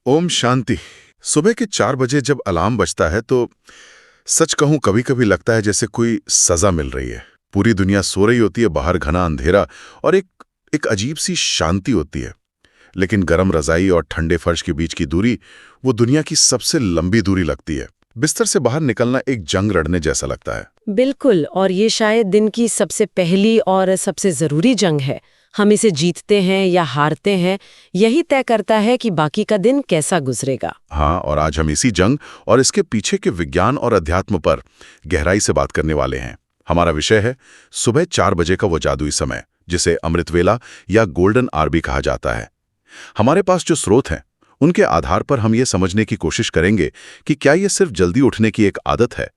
ओम शांति। सुबह के 4 बजे जब अलार्म बजता है तो सच कहूं कभी कभी लगता है जैसे कोई सजा मिल रही है। पूरी दुनिया सो रही होती है, बाहर घना अंधेरा और एक अजीब सी शांति होती है। लेकिन गरम रजाई और ठंडे फर्श के बीच की दूरी, वो दुनिया की सबसे लंबी दूरी लगती है। बिस्तर से बाहर निकलना एक जंग लड़ने जैसा लगता है। बिल्कुल, और ये शायद दिन की सबसे पहली और सबसे जरूरी जंग है। हम इसे जीतते हैं या हारते हैं, यही तय करता है कि बाकी का दिन कैसा गुजरेगा। हाँ, और आज हम इसी जंग और इसके पीछे के विज्ञान और अध्यात्म पर गहराई से बात करने वाले हैं। हमारा विषय है सुबह 4 बजे का वो जादुई समय, जिसे अमृतवेला या गोल्डन आवर भी कहा जाता है। हमारे पास जो स्रोत हैं, उनके आधार पर हम ये समझने की कोशिश करेंगे कि क्या ये सिर्फ जल्दी उठने की एक आदत है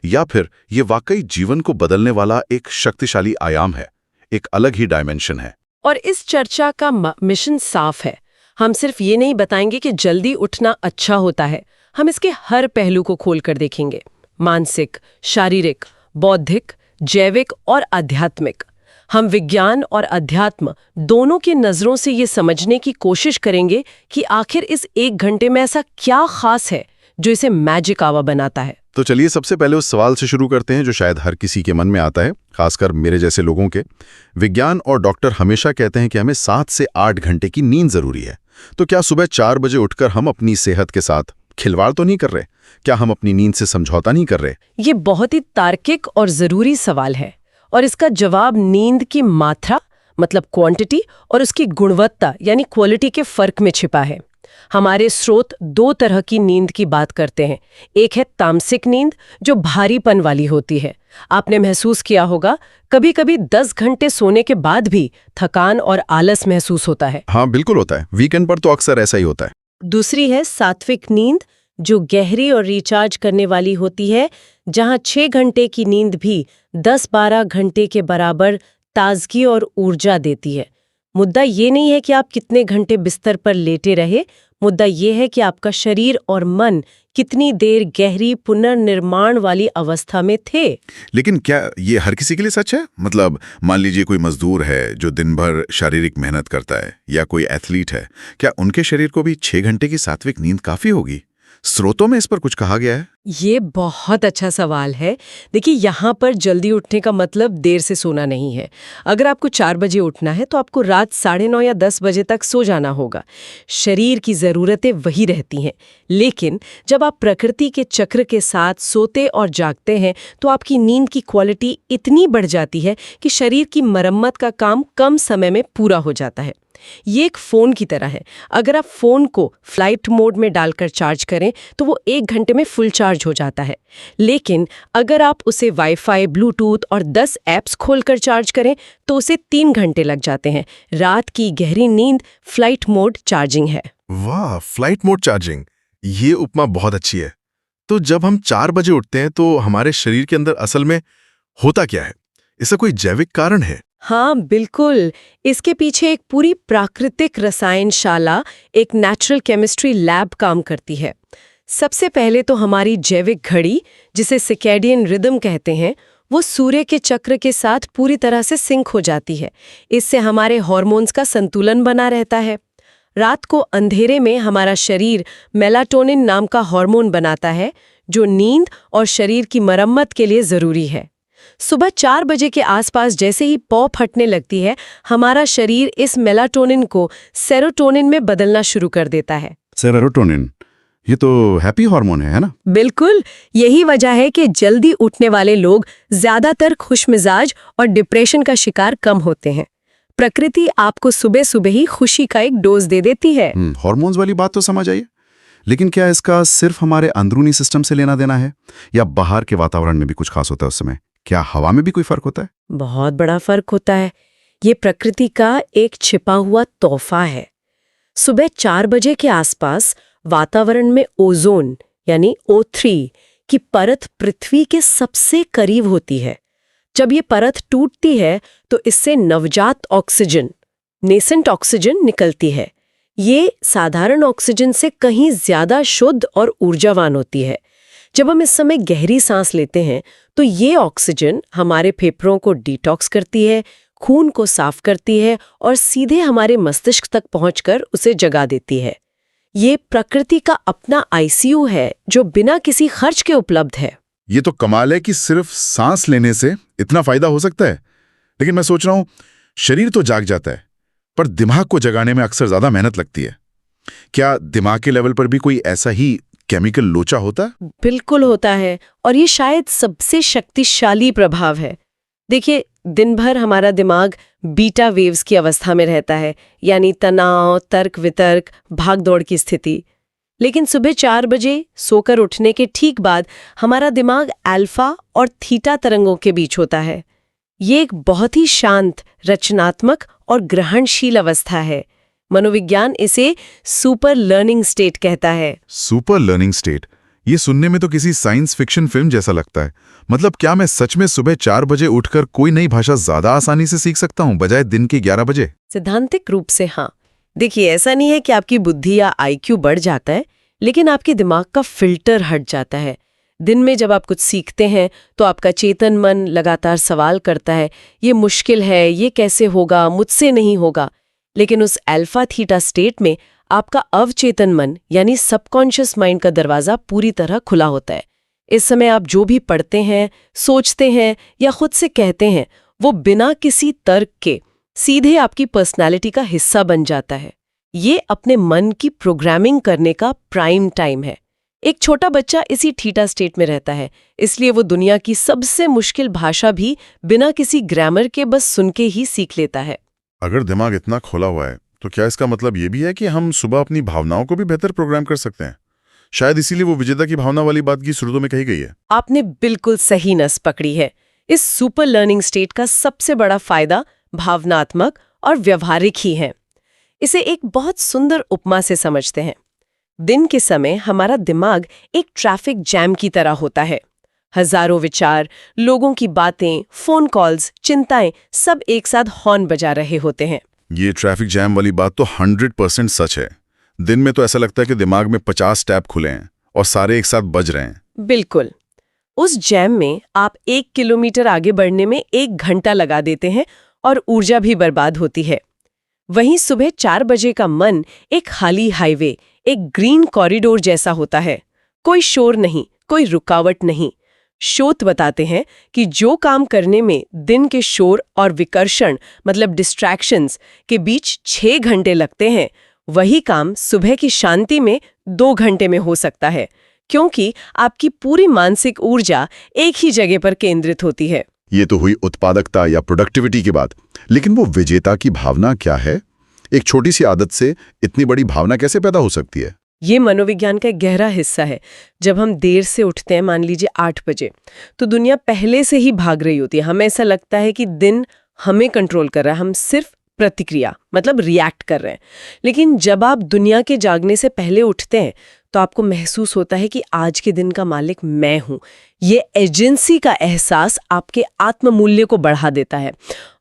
या फिर ये वाकई जीवन को बदलने वाला एक शक्तिशाली आयाम है, एक अलग ही डायमेंशन है। और इस चर्चा का मिशन साफ है। हम सिर्फ ये नहीं बताएंगे कि जल्दी उठना अच्छा होता है, हम इसके हर पहलू को खोलकर देखेंगे। मानसिक, शारीरिक, बौद्धिक, जैविक और आध्यात्मिक। हम विज्ञान और अध्यात्म दोनों की नजरों से ये समझने की कोशिश करेंगे कि आखिर इस 1 घंटे में ऐसा क्या खास है जो इसे मैजिक आवर बनाता है। तो चलिए सबसे पहले उस सवाल से शुरू करते हैं जो शायद हर किसी के मन में आता है, खासकर मेरे जैसे लोगों के। विज्ञान और डॉक्टर हमेशा कहते हैं कि हमें 7 से 8 घंटे की नींद जरूरी है। तो क्या सुबह 4 बजे उठकर हम अपनी सेहत के साथ खिलवाड़ तो नहीं कर रहे? क्या हम अपनी नींद से समझौता नहीं कर रहे? ये बहुत ही तार्किक और जरूरी सवाल है, और इसका जवाब नींद की मात्रा मतलब क्वांटिटी और उसकी गुणवत्ता यानी क्वालिटी के फर्क में छिपा है। हमारे स्रोत 2 तरह की नींद की बात करते हैं। एक है तामसिक नींद, जो भारीपन वाली होती है। आपने महसूस किया होगा, कभी कभी 10 घंटे सोने के बाद भी थकान और आलस महसूस होता है। हाँ बिल्कुल होता है, वीकेंड पर तो अक्सर ऐसा ही होता है। दूसरी है सात्विक नींद, जो गहरी और रिचार्ज करने वाली होती है, जहां 6 घंटे की नींद भी 10-12 घंटे के बराबर ताजगी और ऊर्जा देती है। मुद्दा ये नहीं है कि आप कितने घंटे बिस्तर पर लेटे रहे, मुद्दा ये है कि आपका शरीर और मन कितनी देर गहरी पुनर्निर्माण वाली अवस्था में थे। लेकिन क्या ये हर किसी के लिए सच है? मतलब मान लीजिए कोई मजदूर है जो दिन भर शारीरिक मेहनत करता है, या कोई एथलीट है, क्या उनके शरीर को भी 6 घंटे की सात्विक नींद काफी होगी? स्रोतों में इस पर कुछ कहा गया है? ये बहुत अच्छा सवाल है। देखिए, यहाँ पर जल्दी उठने का मतलब देर से सोना नहीं है। अगर आपको 4 बजे उठना है तो आपको रात 9:30 या 10 बजे तक सो जाना होगा। शरीर की ज़रूरतें वही रहती हैं। लेकिन जब आप प्रकृति के चक्र के साथ सोते और जागते हैं तो आपकी नींद की क्वालिटी इतनी बढ़ जाती है कि शरीर की मरम्मत का काम कम समय में पूरा हो जाता है। ये एक फ़ोन की तरह है। अगर आप फ़ोन को फ्लाइट मोड में डालकर चार्ज करें तो वो 1 घंटे में फुल चार्ज हो जाता है। लेकिन अगर आप उसे वाईफाई, ब्लूटूथ और 10 ऐप्स खोलकर चार्ज करें तो उसे 3 घंटे लग जाते हैं। रात की गहरी नींद फ्लाइट मोड चार्जिंग है। वाह, फ्लाइट मोड चार्जिंग, ये उपमा बहुत अच्छी है। तो जब हम 4 बजे उठते हैं तो हमारे शरीर के अंदर असल में होता क्या है? इसका कोई जैविक कारण है? हाँ बिल्कुल, इसके पीछे एक पूरी प्राकृतिक रसायनशाला, एक नेचुरल केमिस्ट्री लैब काम करती है। सबसे पहले तो हमारी जैविक घड़ी, जिसे सर्कैडियन रिदम कहते हैं, वो सूर्य के चक्र के साथ पूरी तरह से सिंक हो जाती है। इससे हमारे हार्मोन्स का संतुलन बना रहता है। रात को अंधेरे में हमारा शरीर मेलाटोनिन नाम का हार्मोन बनाता है, जो नींद और शरीर की मरम्मत के लिए ज़रूरी है। सुबह 4 बजे के आसपास जैसे ही पौ फटने लगती है, हमारा शरीर इस मेलाटोनिन को सेरोटोनिन में बदलना शुरू कर देता है। सेरोटोनिन, ये तो हैप्पी हार्मोन है ना? बिल्कुल, यही वजह है कि जल्दी उठने वाले लोग ज्यादातर खुशमिजाज और डिप्रेशन का शिकार कम होते हैं। प्रकृति आपको सुबह सुबह ही खुशी का एक डोज दे देती है। हार्मोन्स वाली बात तो समझ आई, लेकिन क्या इसका सिर्फ हमारे अंदरूनी सिस्टम से लेना देना है, या बाहर के वातावरण में भी कुछ खास होता है उस समय? क्या हवा में भी कोई फर्क होता है? बहुत बड़ा फर्क होता है। ये प्रकृति का एक छिपा हुआ तोहफा है। सुबह 4 बजे के आसपास वातावरण में ओजोन यानी O3 की परत पृथ्वी के सबसे करीब होती है। जब ये परत टूटती है तो इससे नवजात ऑक्सीजन, नेसेंट ऑक्सीजन निकलती है। ये साधारण ऑक्सीजन से कहीं ज्यादा शुद्ध और ऊर्जावान होती है। जब हम इस समय गहरी सांस लेते हैं तो ये ऑक्सीजन हमारे फेफड़ों को डिटॉक्स करती है, खून को साफ करती है और सीधे हमारे मस्तिष्क तक पहुंचकर उसे जगा देती है। ये प्रकृति का अपना आईसीयू है जो बिना किसी खर्च के उपलब्ध है। ये तो कमाल है कि सिर्फ सांस लेने से इतना फायदा हो सकता है। लेकिन मैं सोच रहा हूं, शरीर तो जाग जाता है, पर दिमाग को जगाने में अक्सर ज्यादा मेहनत लगती है। क्या दिमाग के लेवल पर भी कोई ऐसा ही केमिकल लोचा होता है? बिल्कुल होता है, और ये शायद सबसे शक्तिशाली प्रभाव है। देखिए, दिन भर हमारा दिमाग बीटा वेव्स की अवस्था में रहता है, यानी तनाव, तर्क वितर्क, भागदौड़ की स्थिति। लेकिन सुबह 4 बजे सोकर उठने के ठीक बाद हमारा दिमाग अल्फा और थीटा तरंगों के बीच होता है। ये एक बहुत ही शांत, रचनात्मक और ग्रहणशील अवस्था है। मनोविज्ञान इसे सुपर लर्निंग स्टेट कहता है। सुपर लर्निंग स्टेट, ये सुनने में तो किसी साइंस फिक्शन फिल्म जैसा लगता है। मतलब क्या मैं सच में सुबह 4 बजे उठकर कोई नई भाषा ज्यादा आसानी से सीख सकता हूं बजाय दिन के 11 बजे? सिद्धांतिक रूप से हाँ। देखिए, ऐसा नहीं है कि आपकी बुद्धि या आईक्यू बढ़ जाता है, लेकिन आपके दिमाग का फिल्टर हट जाता है। दिन में जब आप कुछ सीखते हैं तो आपका चेतन मन लगातार सवाल करता है, ये मुश्किल है, ये कैसे होगा, मुझसे नहीं होगा। लेकिन उस अल्फा थीटा स्टेट में आपका अवचेतन मन यानी सबकॉन्शियस माइंड का दरवाजा पूरी तरह खुला होता है। इस समय आप जो भी पढ़ते हैं, सोचते हैं या खुद से कहते हैं, वो बिना किसी तर्क के सीधे आपकी पर्सनालिटी का हिस्सा बन जाता है। ये अपने मन की प्रोग्रामिंग करने का प्राइम टाइम है। एक छोटा बच्चा इसी थीटा स्टेट में रहता है, इसलिए वो दुनिया की सबसे मुश्किल भाषा भी बिना किसी ग्रामर के बस सुन के ही सीख लेता है। अगर दिमाग इतना खोला हुआ है तो क्या इसका मतलब ये भी है कि हम सुबह अपनी भावनाओं को भी बेहतर प्रोग्राम कर सकते हैं? शायद इसीलिए वो विजेता की भावना वाली बात की शुरू में कही गई है। आपने बिल्कुल सही नस पकड़ी है। इस सुपर लर्निंग स्टेट का सबसे बड़ा फायदा भावनात्मक और व्यवहारिक ही है। इसे एक बहुत सुंदर उपमा से समझते हैं। दिन के समय हमारा दिमाग एक ट्रैफिक जैम की तरह होता है। हजारों विचार, लोगों की बातें, फोन कॉल्स, चिंताएं सब एक साथ हॉर्न बजा रहे होते हैं। ये ट्रैफिक जैम वाली बात तो 100% सच है। दिन में तो ऐसा लगता है कि दिमाग में 50 टैब खुले हैं और सारे एक साथ बज रहे हैं। बिल्कुल। उस जैम में आप 1 किलोमीटर आगे बढ़ने में 1 घंटा लगा देते हैं और ऊर्जा भी बर्बाद होती है। वहीं सुबह 4 बजे का मन एक खाली हाईवे, एक ग्रीन कॉरिडोर जैसा होता है। कोई शोर नहीं, कोई रुकावट नहीं। शोध बताते हैं कि जो काम करने में दिन के शोर और विकर्षण मतलब डिस्ट्रैक्शंस के बीच 6 घंटे लगते हैं, वही काम सुबह की शांति में 2 घंटे में हो सकता है, क्योंकि आपकी पूरी मानसिक ऊर्जा एक ही जगह पर केंद्रित होती है। ये तो हुई उत्पादकता या प्रोडक्टिविटी की बात, लेकिन वो विजेता की भावना क्या है? एक छोटी सी आदत से इतनी बड़ी भावना कैसे पैदा हो सकती है? ये मनोविज्ञान का एक गहरा हिस्सा है। जब हम देर से उठते हैं, मान लीजिए 8 बजे, तो दुनिया पहले से ही भाग रही होती है। हमें ऐसा लगता है कि दिन हमें कंट्रोल कर रहा है, हम सिर्फ प्रतिक्रिया मतलब रिएक्ट कर रहे हैं। लेकिन जब आप दुनिया के जागने से पहले उठते हैं तो आपको महसूस होता है कि आज के दिन का मालिक मैं हूं। ये एजेंसी का एहसास आपके आत्ममूल्य को बढ़ा देता है।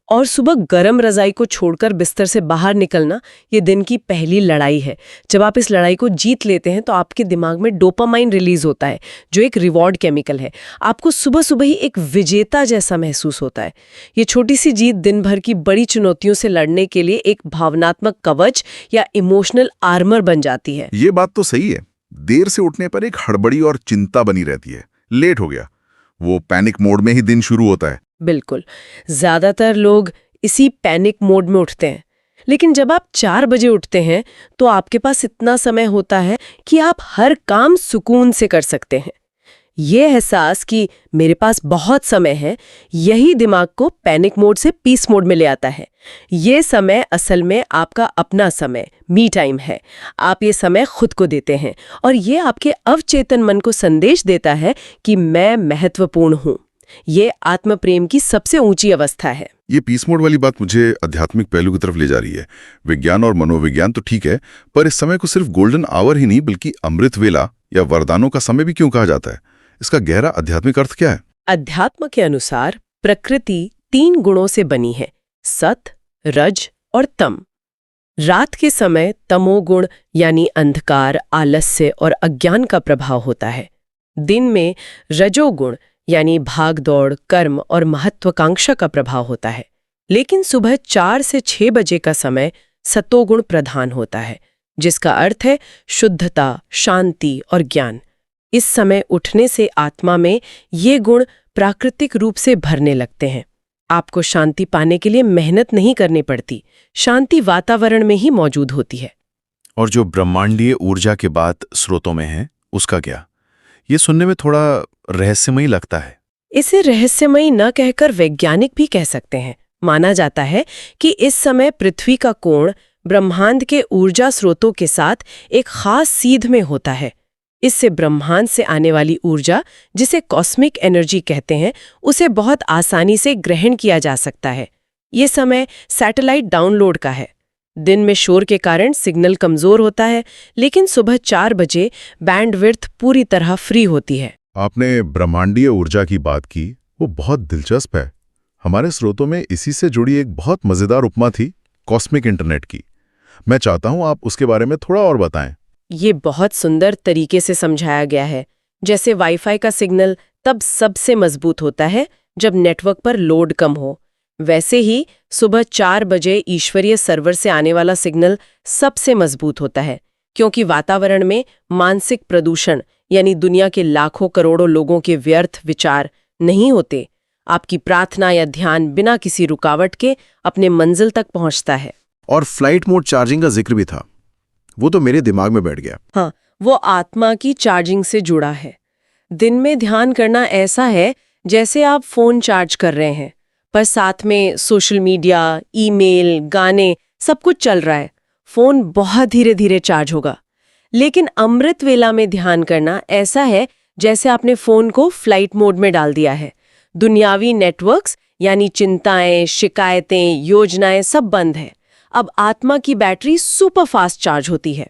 और सुबह गरम रजाई को छोड़कर बिस्तर से बाहर निकलना ये दिन की पहली लड़ाई है। जब आप इस लड़ाई को जीत लेते हैं तो आपके दिमाग में डोपामाइन रिलीज होता है, जो एक रिवॉर्ड केमिकल है। आपको सुबह सुबह ही एक विजेता जैसा महसूस होता है। ये छोटी सी जीत दिन भर की बड़ी चुनौतियों से लड़ने के लिए एक भावनात्मक कवच या इमोशनल आर्मर बन जाती है। ये बात तो सही है। देर से उठने पर एक हड़बड़ी और चिंता बनी रहती है। लेट हो गया, वो पैनिक मोड में ही दिन शुरू होता है। बिल्कुल, ज्यादातर लोग इसी पैनिक मोड में उठते हैं। लेकिन जब आप 4 बजे उठते हैं तो आपके पास इतना समय होता है कि आप हर काम सुकून से कर सकते हैं। ये एहसास कि मेरे पास बहुत समय है, यही दिमाग को पैनिक मोड से पीस मोड में ले आता है। ये समय असल में आपका अपना समय, मी टाइम है। आप ये समय खुद को देते हैं और ये आपके अवचेतन मन को संदेश देता है कि मैं महत्वपूर्ण हूँ। ये आत्म प्रेम की सबसे ऊंची अवस्था है। ये पीस मोड वाली बात मुझे आध्यात्मिक पहलू की तरफ ले जा रही है। विज्ञान और मनोविज्ञान तो ठीक है, पर इस समय को सिर्फ गोल्डन आवर ही नहीं बल्कि अमृत वेला या वरदानों का समय भी क्यों कहा जाता है? इसका गहरा आध्यात्मिक अर्थ क्या है? अध्यात्म के अनुसार प्रकृति 3 गुणों से बनी है, सत, रज और तम। रात के समय तमोगुण यानी अंधकार, आलस्य और अज्ञान का प्रभाव होता है। दिन में रजोगुण यानी भागदौड़, कर्म और महत्वाकांक्षा का प्रभाव होता है। लेकिन सुबह 4 से 6 बजे का समय सतोगुण प्रधान होता है, जिसका अर्थ है शुद्धता, शांति और ज्ञान। इस समय उठने से आत्मा में ये गुण प्राकृतिक रूप से भरने लगते हैं। आपको शांति पाने के लिए मेहनत नहीं करनी पड़ती, शांति वातावरण में ही मौजूद होती है। और जो ब्रह्मांडीय ऊर्जा के बात स्रोतों में है, उसका क्या? ये सुनने में थोड़ा रहस्यमयी लगता है। इसे रहस्यमयी न कहकर वैज्ञानिक भी कह सकते हैं। माना जाता है कि इस समय पृथ्वी का कोण ब्रह्मांड के ऊर्जा स्रोतों के साथ एक खास सीध में होता है। इससे ब्रह्मांड से आने वाली ऊर्जा, जिसे कॉस्मिक एनर्जी कहते हैं, उसे बहुत आसानी से ग्रहण किया जा सकता है। ये समय सैटेलाइट डाउनलोड का है। दिन में शोर के कारण सिग्नल कमजोर होता है, लेकिन सुबह 4 बजे बैंडविड्थ पूरी तरह फ्री होती है। आपने ब्रह्मांडीय ऊर्जा की बात की, वो बहुत दिलचस्प है। हमारे स्रोतों में इसी से जुड़ी एक बहुत मजेदार उपमा थी, कॉस्मिक इंटरनेट की। मैं चाहता हूं आप उसके बारे में थोड़ा और बताएं। ये बहुत सुंदर तरीके से समझाया गया है। जैसे वाईफाई का सिग्नल तब सबसे मजबूत होता है जब नेटवर्क पर लोड कम हो, वैसे ही सुबह 4 बजे ईश्वरीय सर्वर से आने वाला सिग्नल सबसे मजबूत होता है, क्योंकि वातावरण में मानसिक प्रदूषण यानी दुनिया के लाखों करोड़ों लोगों के व्यर्थ विचार नहीं होते। आपकी प्रार्थना या ध्यान बिना किसी रुकावट के अपने मंजिल तक पहुंचता है। और फ्लाइट मोड चार्जिंग का जिक्र भी था, वो तो मेरे दिमाग में बैठ गया। हाँ, वो आत्मा की चार्जिंग से जुड़ा है। दिन में ध्यान करना ऐसा है जैसे आप फोन चार्ज कर रहे हैं, पर साथ में सोशल मीडिया, ईमेल, गाने सब कुछ चल रहा है। फोन बहुत धीरे धीरे चार्ज होगा। लेकिन अमृत वेला में ध्यान करना ऐसा है जैसे आपने फोन को फ्लाइट मोड में डाल दिया है। दुनियावी नेटवर्क्स यानी चिंताएं, शिकायतें, योजनाएं सब बंद है। अब आत्मा की बैटरी सुपर फास्ट चार्ज होती है।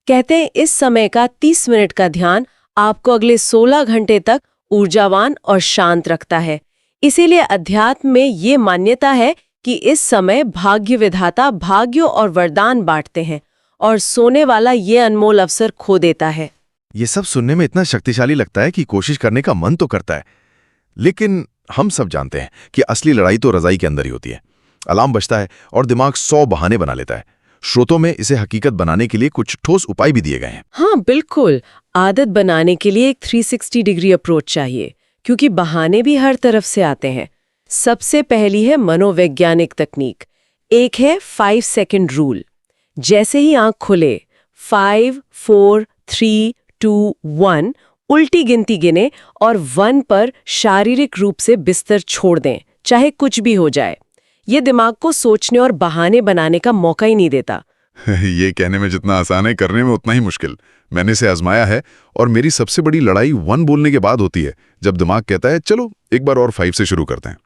कहते हैं इस समय का 30 मिनट का ध्यान आपको अगले 16 घंटे तक ऊर्जावान और शांत रखता है। इसीलिए अध्यात्म में ये मान्यता है कि इस समय भाग्य विधाता भाग्यों और वरदान बांटते हैं और सोने वाला ये अनमोल अवसर खो देता है। ये सब सुनने में इतना शक्तिशाली लगता है कि कोशिश करने का मन तो करता है, लेकिन हम सब जानते हैं कि असली लड़ाई तो रजाई के अंदर ही होती है। अलार्म बजता है और दिमाग 100 बहाने बना लेता है। स्रोतों में इसे हकीकत बनाने के लिए कुछ ठोस उपाय भी दिए गए हैं। हाँ बिल्कुल, आदत बनाने के लिए एक 360 डिग्री अप्रोच चाहिए, क्योंकि बहाने भी हर तरफ से आते हैं। सबसे पहली है मनोवैज्ञानिक तकनीक। एक है 5 सेकंड रूल। जैसे ही आंख खुले 5, 4, 3, 2, 1 उल्टी गिनती गिने और 1 पर शारीरिक रूप से बिस्तर छोड़ दें, चाहे कुछ भी हो जाए। ये दिमाग को सोचने और बहाने बनाने का मौका ही नहीं देता। ये कहने में जितना आसान है, करने में उतना ही मुश्किल। मैंने इसे आजमाया है और मेरी सबसे बड़ी लड़ाई 1 बोलने के बाद होती है, जब दिमाग कहता है चलो एक बार और 5 से शुरू करते हैं।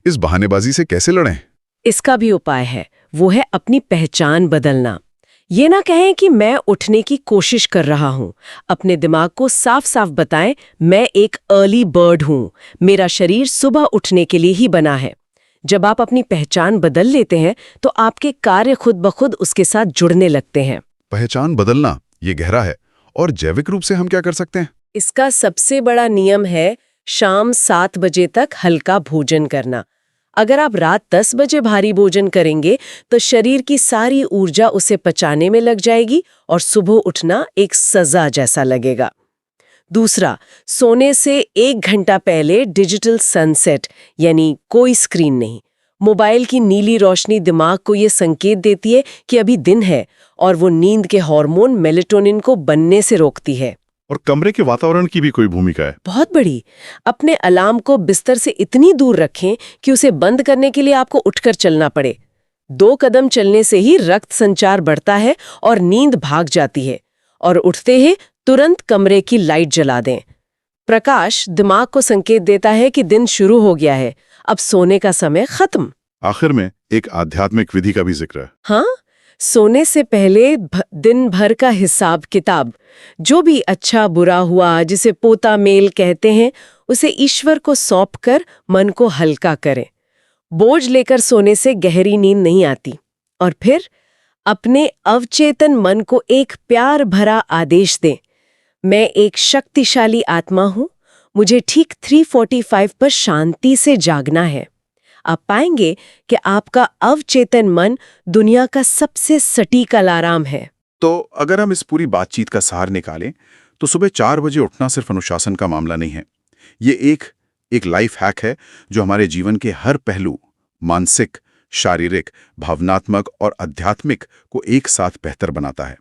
इस बहानेबाजी से कैसे लड़ें? इसका भी उपाय है, वो है अपनी पहचान बदलना। ये ना कहें कि मैं उठने की कोशिश कर रहा हूँ। अपने दिमाग को साफ साफ बताएं, मैं एक अर्ली बर्ड हूँ, मेरा शरीर सुबह उठने के लिए ही बना है। जब आप अपनी पहचान बदल लेते हैं तो आपके कार्य खुद ब खुद उसके साथ जुड़ने लगते हैं। पहचान बदलना ये गहरा है। और जैविक रूप से हम क्या कर सकते हैं? इसका सबसे बड़ा नियम है शाम 7 बजे तक हल्का भोजन करना। अगर आप रात 10 बजे भारी भोजन करेंगे तो शरीर की सारी ऊर्जा उसे पचाने में लग जाएगी और सुबह उठना एक सजा जैसा लगेगा। दूसरा, सोने से 1 घंटा पहले डिजिटल सनसेट यानी कोई स्क्रीन नहीं। मोबाइल की नीली रोशनी दिमाग को ये संकेत देती है कि अभी दिन है और वो नींद के हार्मोन मेलेटोनिन को बनने से रोकती है। और कमरे के वातावरण की भी कोई भूमिका है? बहुत बड़ी। अपने अलार्म को बिस्तर से इतनी दूर रखें कि उसे बंद करने के लिए आपको उठकर चलना पड़े। 2 कदम चलने से ही रक्त संचार बढ़ता है और नींद भाग जाती है। और उठते ही तुरंत कमरे की लाइट जला दें। प्रकाश दिमाग को संकेत देता है कि दिन शुरू हो गया है, अब सोने का समय खत्म। आखिर में एक आध्यात्मिक विधि का भी जिक्र है। हाँ, सोने से पहले दिन भर का हिसाब किताब, जो भी अच्छा बुरा हुआ, जिसे पोता मेल कहते हैं, उसे ईश्वर को सौंपकर मन को हल्का करें। बोझ लेकर सोने से गहरी नींद नहीं आती। और फिर अपने अवचेतन मन को एक प्यार भरा आदेश दें, मैं एक शक्तिशाली आत्मा हूं, मुझे ठीक 3:45 पर शांति से जागना है। आप पाएंगे कि आपका अवचेतन मन दुनिया का सबसे सटीक अलार्म है। तो अगर हम इस पूरी बातचीत का सार निकालें तो सुबह 4 बजे उठना सिर्फ अनुशासन का मामला नहीं है। ये एक लाइफ हैक है जो हमारे जीवन के हर पहलू, मानसिक, शारीरिक, भावनात्मक और आध्यात्मिक को एक साथ बेहतर बनाता है।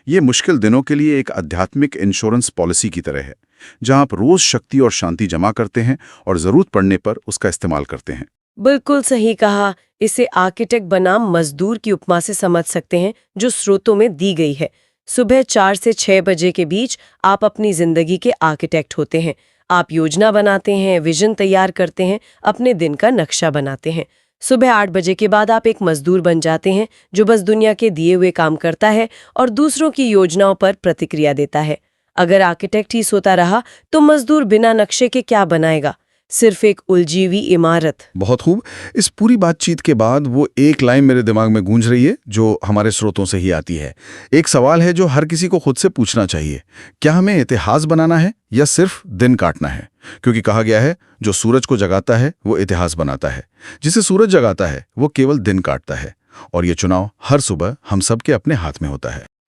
ये मुश्किल दिनों के लिए एक आध्यात्मिक इंश्योरेंस पॉलिसी की तरह है, जहां आप रोज शक्ति और शांति जमा करते हैं और जरूरत पड़ने पर उसका इस्तेमाल करते हैं। बिल्कुल सही कहा। इसे आर्किटेक्ट बनाम मजदूर की उपमा से समझ सकते हैं जो स्रोतों में दी गई है। सुबह 4 से 6 बजे के बीच आप अपनी जिंदगी के आर्किटेक्ट होते हैं। आप योजना बनाते हैं, विजन तैयार करते हैं, अपने दिन का नक्शा बनाते हैं। सुबह 8 बजे के बाद आप एक मजदूर बन जाते हैं जो बस दुनिया के दिए हुए काम करता है और दूसरों की योजनाओं पर प्रतिक्रिया देता है। अगर आर्किटेक्ट ही सोता रहा तो मजदूर बिना नक्शे के क्या बनाएगा? सिर्फ एक उलझी हुई इमारत। बहुत खूब। इस पूरी बातचीत के बाद वो एक लाइन मेरे दिमाग में गूंज रही है जो हमारे स्रोतों से ही आती है। एक सवाल है जो हर किसी को खुद से पूछना चाहिए, क्या हमें इतिहास बनाना है या सिर्फ दिन काटना है? क्योंकि कहा गया है जो सूरज को जगाता है वो इतिहास बनाता है, जिसे सूरज जगाता है वो केवल दिन काटता है। और ये चुनाव हर सुबह हम सबके अपने हाथ में होता है।